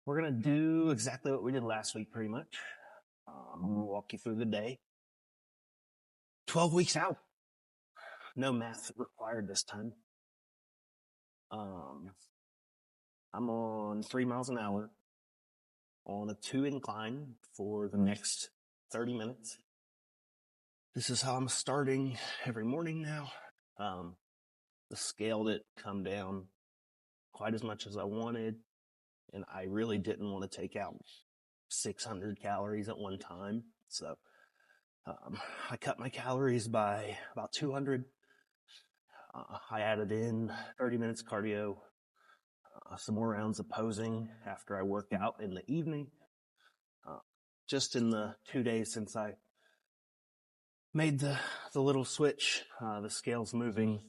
We're going to do exactly what we did last week, pretty much. I'm going to walk you through the day. 12 weeks out. No math required this time. I'm on 3 miles an hour on a 2 incline for the next 30 minutes. This is how I'm starting every morning now. The scale didn't come down quite as much as I wanted, and I really didn't want to take out 600 calories at one time. So I cut my calories by about 200. I added in 30 minutes cardio, some more rounds of posing after I worked out in the evening. Just in the 2 days since I made the little switch, the scale's moving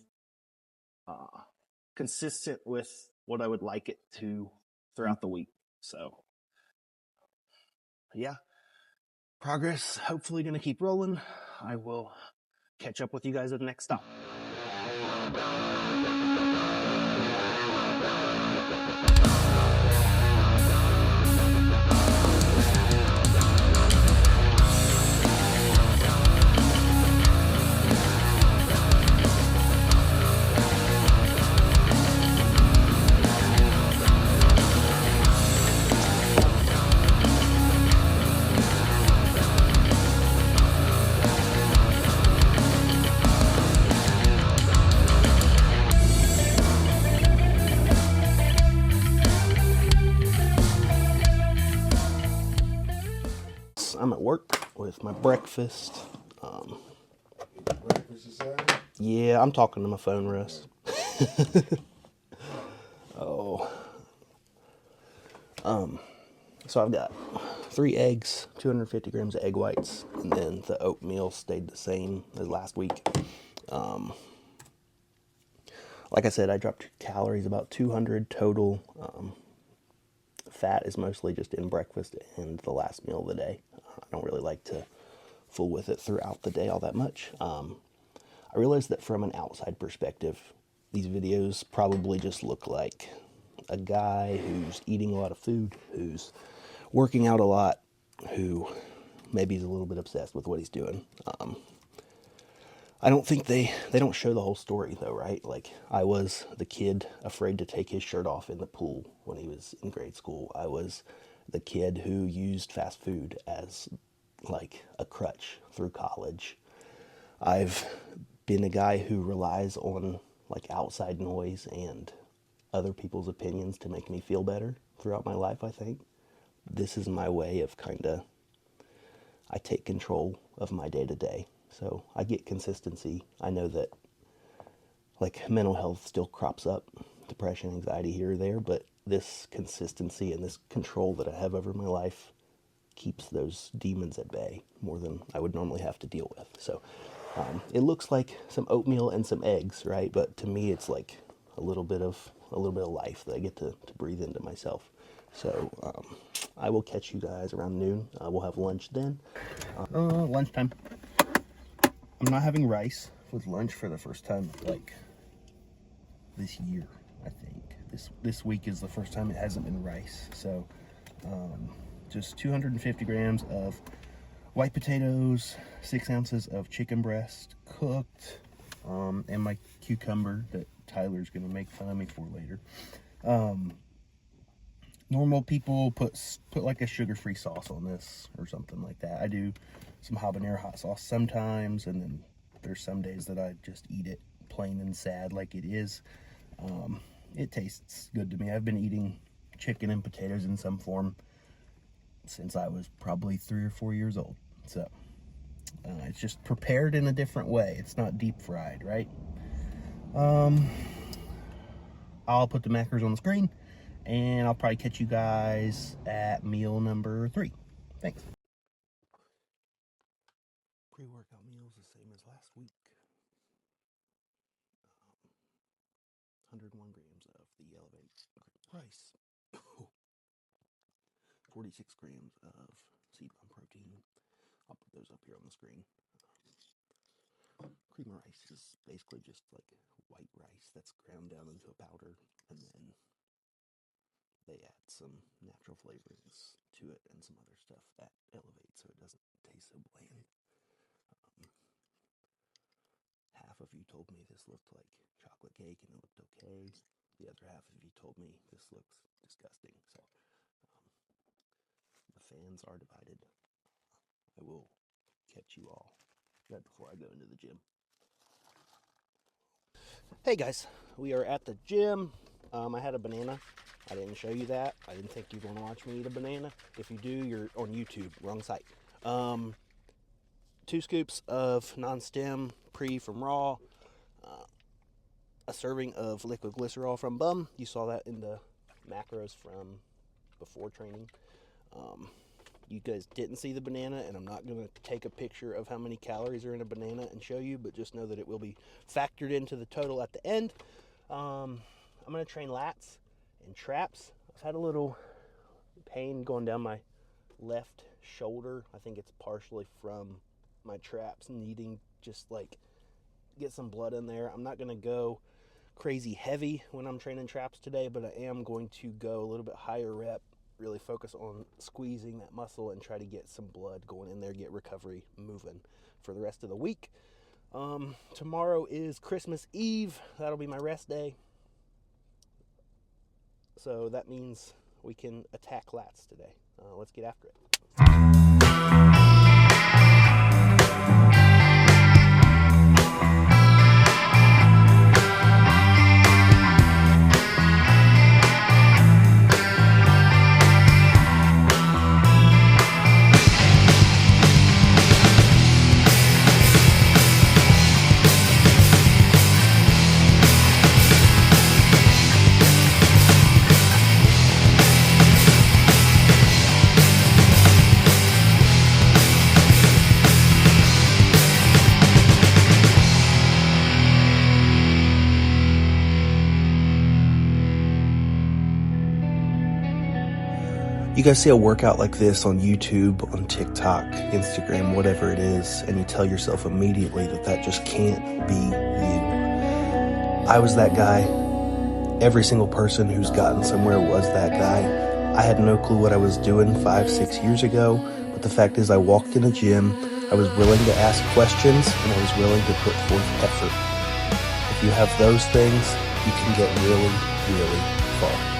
consistent with what I would like it to throughout the week. So, yeah, progress hopefully going to keep rolling. I will catch up with you guys at the next stop. I'm at work with my breakfast. Breakfast is Saturday? Yeah, I'm talking to my phone, Russ. So I've got 3 eggs, 250 grams of egg whites, and then the oatmeal stayed the same as last week. Like I said, I dropped calories about 200 total. Fat is mostly just in breakfast and the last meal of the day. I don't really like to fool with it throughout the day all that much. I realize that from an outside perspective, these videos probably just look like a guy who's eating a lot of food, who's working out a lot, who maybe is a little bit obsessed with what he's doing. I don't think they don't show the whole story though, right? Like, I was the kid afraid to take his shirt off in the pool when he was in grade school. I was the kid who used fast food as like a crutch through college. I've been a guy who relies on like outside noise and other people's opinions to make me feel better throughout my life, I think. This is my way of I take control of my day to day. So I get consistency. I know that like mental health still crops up, depression, anxiety here or there, but this consistency and this control that I have over my life keeps those demons at bay more than I would normally have to deal with. So it looks like some oatmeal and some eggs, right? But to me, it's like a little bit of life that I get to breathe into myself. So I will catch you guys around noon. We'll have lunch then. Lunchtime. I'm not having rice with lunch for the first time like this year. I think this week is the first time it hasn't been rice. So just 250 grams of white potatoes, 6 ounces of chicken breast cooked, and my cucumber that Tyler's gonna make fun of me for later. Normal people put like a sugar-free sauce on this or something like that. I do some habanero hot sauce sometimes, and then there's some days that I just eat it plain and sad like it is. It tastes good to me. I've been eating chicken and potatoes in some form since I was probably 3 or 4 years old. So it's just prepared in a different way. It's not deep fried, right? I'll put the macros on the screen, and I'll probably catch you guys at meal number 3. Thanks. Pre-workout meals the same as last week. 101 grams of the elevated rice. 46 grams of seed palm protein. I'll put those up here on the screen. Cream of rice is basically just like white rice that's ground down into a powder, and then they add some natural flavorings to it and some other stuff that elevates so it doesn't taste so bland. Half of you told me this looked like chocolate cake and it looked okay. The other half of you told me this looks disgusting. So the fans are divided. I will catch you all right before I go into the gym. Hey guys, we are at the gym. I had a banana. I didn't show you that. I didn't think you'd want to watch me eat a banana. If you do, you're on YouTube. Wrong site. 2 scoops of non-stem pre from Raw. A serving of liquid glycerol from Bum. You saw that in the macros from before training. You guys didn't see the banana, and I'm not going to take a picture of how many calories are in a banana and show you, but just know that it will be factored into the total at the end. I'm going to train lats and traps. I've had a little pain going down my left shoulder. I think it's partially from my traps needing just like get some blood in there. I'm not going to go crazy heavy when I'm training traps today, but I am going to go a little bit higher rep, really focus on squeezing that muscle and try to get some blood going in there, get recovery moving for the rest of the week. Tomorrow is Christmas Eve. That'll be my rest day. So that means we can attack lats today. Let's get after it. You guys see a workout like this on YouTube, on TikTok, Instagram, whatever it is, and you tell yourself immediately that that just can't be you. I was that guy. Every single person who's gotten somewhere was that guy. I had no clue what I was doing 5-6 years ago, but the fact is I walked in a gym, I was willing to ask questions, and I was willing to put forth effort. If you have those things, you can get really, really far.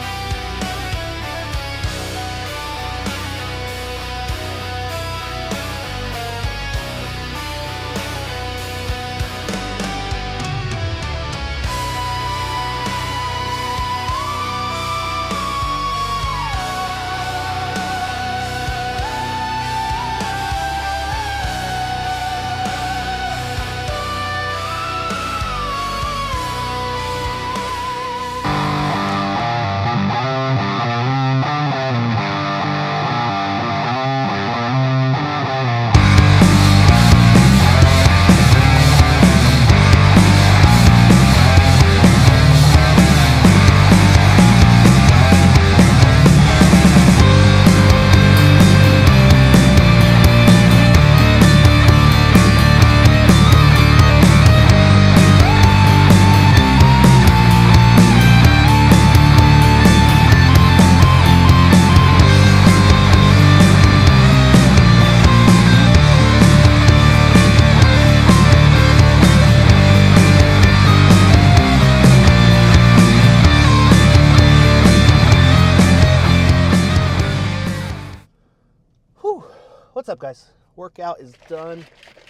What's up, guys? Workout is done.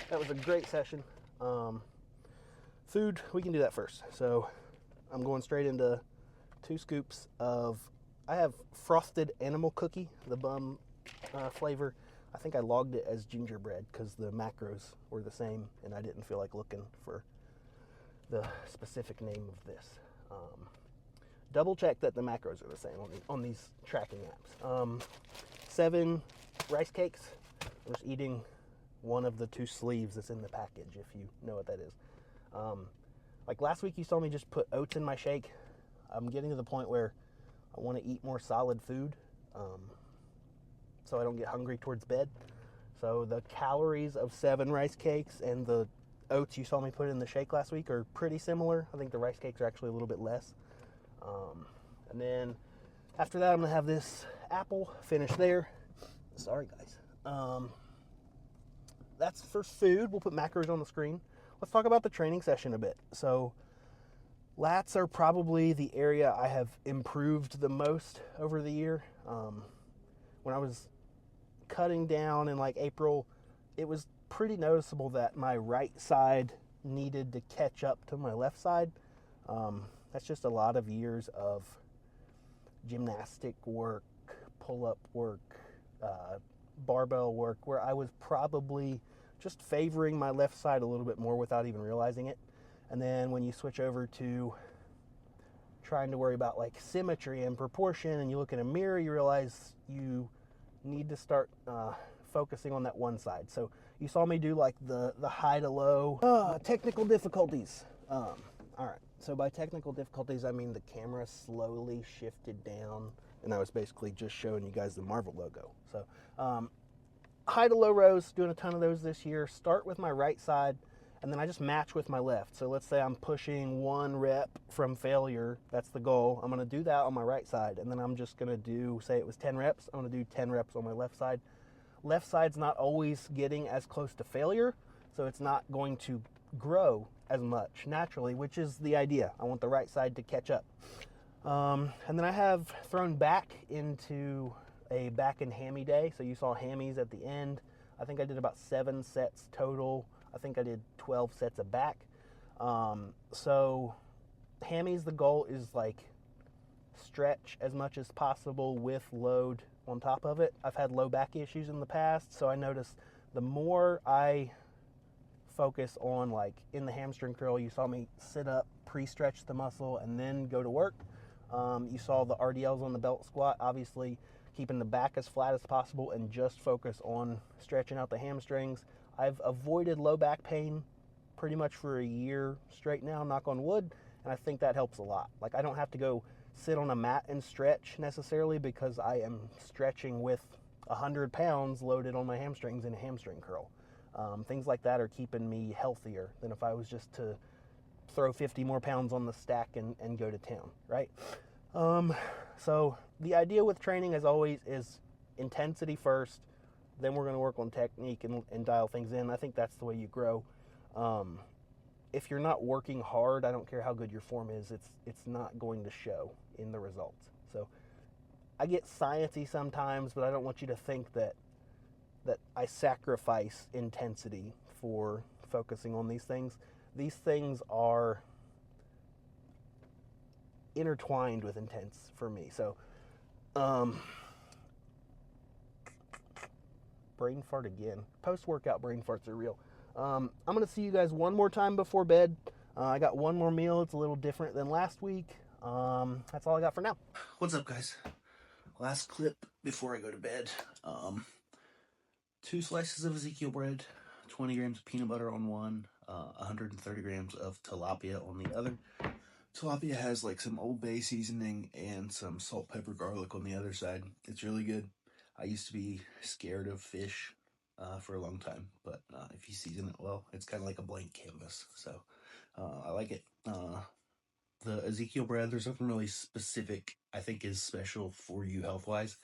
That was a great session. Food, we can do that first. So I'm going straight into 2 scoops of, I have frosted animal cookie, the Bum flavor. I think I logged it as gingerbread because the macros were the same and I didn't feel like looking for the specific name of this. Double check that the macros are the same on these tracking apps. 7 rice cakes. I'm just eating one of the 2 sleeves that's in the package, if you know what that is. Like last week you saw me just put oats in my shake. I'm getting to the point where I want to eat more solid food so I don't get hungry towards bed. So the calories of 7 rice cakes and the oats you saw me put in the shake last week are pretty similar. I think the rice cakes are actually a little bit less. And then After that, I'm gonna have this apple finish there. Sorry, guys. That's for food. We'll put macros on the screen. Let's talk about the training session a bit. So, lats are probably the area I have improved the most over the year. When I was cutting down in like April, it was pretty noticeable that my right side needed to catch up to my left side. That's just a lot of years of gymnastic work, pull up work, barbell work, where I was probably just favoring my left side a little bit more without even realizing it. And then when you switch over to trying to worry about like symmetry and proportion and you look in a mirror, you realize you need to start focusing on that one side. So you saw me do like the high to low technical difficulties. All right. So by technical difficulties, I mean the camera slowly shifted down, and I was basically just showing you guys the Marvel logo. So high to low rows, doing a ton of those this year. Start with my right side, and then I just match with my left. So let's say I'm pushing 1 rep from failure. That's the goal. I'm going to do that on my right side, and then I'm just going to do, say it was 10 reps. I'm going to do 10 reps on my left side. Left side's not always getting as close to failure, so it's not going to grow as much naturally, which is the idea. I want the right side to catch up. And then I have thrown back into a back and hammy day. So you saw hammies at the end. I think I did about 7 sets total. I think I did 12 sets of back. So hammies, the goal is like stretch as much as possible with load on top of it. I've had low back issues in the past, so I noticed the more I focus on like in the hamstring curl, you saw me sit up, pre-stretch the muscle, and then go to work. You saw the RDLs on the belt squat, obviously keeping the back as flat as possible and just focus on stretching out the hamstrings. I've avoided low back pain pretty much for a year straight now, knock on wood, and I think that helps a lot. Like I don't have to go sit on a mat and stretch necessarily because I am stretching with 100 pounds loaded on my hamstrings in a hamstring curl. Things like that are keeping me healthier than if I was just to throw 50 more pounds on the stack and go to town, right? So the idea with training, as always, is intensity first, then we're going to work on technique and dial things in. I think that's the way you grow. If you're not working hard, I don't care how good your form is, it's not going to show in the results. So I get sciencey sometimes, but I don't want you to think that I sacrifice intensity for focusing on these things. These things are intertwined with intense for me. So, brain fart again. Post-workout brain farts are real. I'm going to see you guys one more time before bed. I got one more meal. It's a little different than last week. That's all I got for now. What's up, guys? Last clip before I go to bed. 2 slices of Ezekiel bread, 20 grams of peanut butter on one, 130 grams of tilapia on the other. Tilapia has like some Old Bay seasoning and some salt, pepper, garlic on the other side. It's really good. I used to be scared of fish for a long time, but if you season it well, it's kind of like a blank canvas. So I like it. The Ezekiel bread, there's nothing really specific I think is special for you health-wise.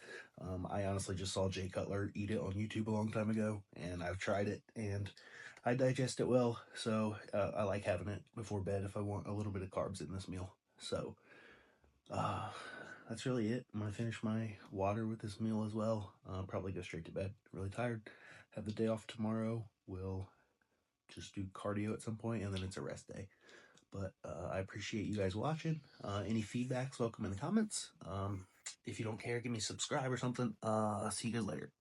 I honestly just saw Jay Cutler eat it on YouTube a long time ago, and I've tried it, and I digest it well, so I like having it before bed if I want a little bit of carbs in this meal. So that's really it. I'm going to finish my water with this meal as well. Probably go straight to bed. Really tired. Have the day off tomorrow. We'll just do cardio at some point, and then it's a rest day. But I appreciate you guys watching. Any feedback's welcome in the comments. If you don't care, give me a subscribe or something. See you guys later.